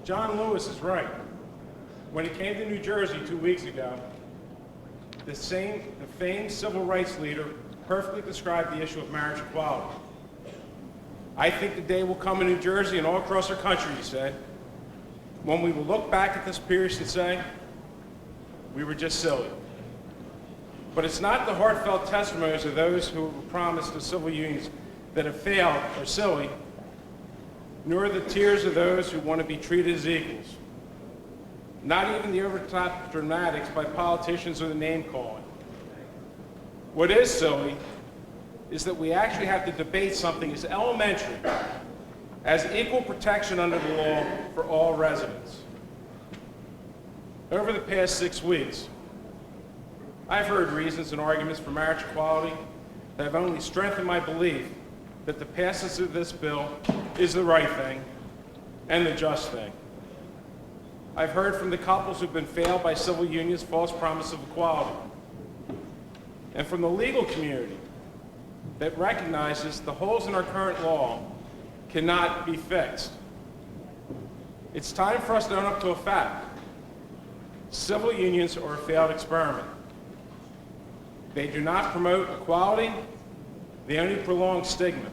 John Lewis is right. When he came to New Jersey 2 weeks ago, the famed civil rights leader perfectly described the issue of marriage equality. I think the day will come in New Jersey and all across our country, he said, when we will look back at this period and say, we were just silly. But it's not the heartfelt testimonies of those who were promised the civil unions that have failed or silly, nor the tears of those who want to be treated as equals. Not even the over-the-top dramatics by politicians or the name-calling. What is silly is that we actually have to debate something as elementary as equal protection under the law for all residents. Over the past 6 weeks, I've heard reasons and arguments for marriage equality that have only strengthened my belief that the passage of this bill is the right thing and the just thing. I've heard from the couples who've been failed by civil unions' false promise of equality, and from the legal community that recognizes the holes in our current law cannot be fixed. It's time for us to own up to a fact. Civil unions are a failed experiment. They do not promote equality, they only prolong stigma.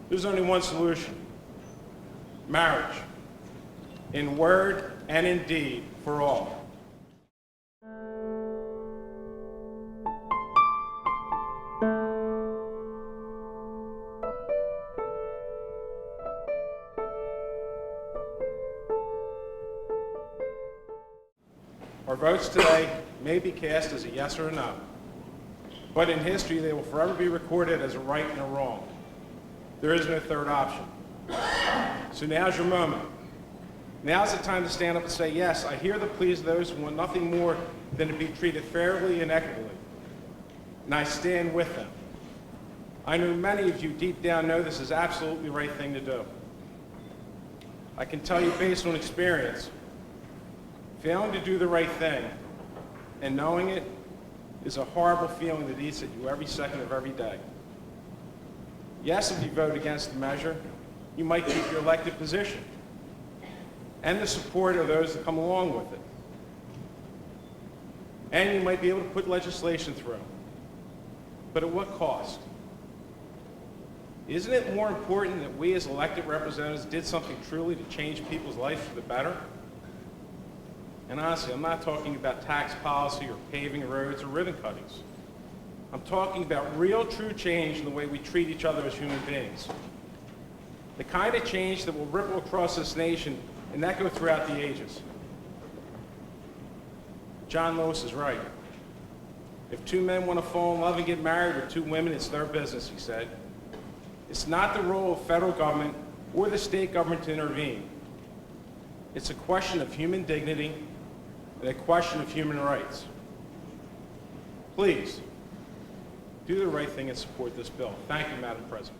There's only one solution: marriage, in word and in deed, for all. Our votes today may be cast as a yes or a no, but in history they will forever be recorded as a right and a wrong. There is no third option. So now's your moment. Now's the time to stand up and say, yes, I hear the pleas of those who want nothing more than to be treated fairly and equitably, and I stand with them. I know many of you deep down know this is absolutely the right thing to do. I can tell you based on experience, failing to do the right thing and knowing it is a horrible feeling that eats at you every second of every day. Yes, if you vote against the measure, you might keep your elected position and the support of those that come along with it. And you might be able to put legislation through. But at what cost? Isn't it more important that we as elected representatives did something truly to change people's lives for the better? And honestly, I'm not talking about tax policy or paving roads or ribbon cuttings. I'm talking about real, true change in the way we treat each other as human beings. The kind of change that will ripple across this nation and that go throughout the ages. John Lewis is right. If two men want to fall in love and get married, or two women, it's their business, he said. It's not the role of federal government or the state government to intervene. It's a question of human dignity and a question of human rights. Please, do the right thing and support this bill. Thank you, Madam President.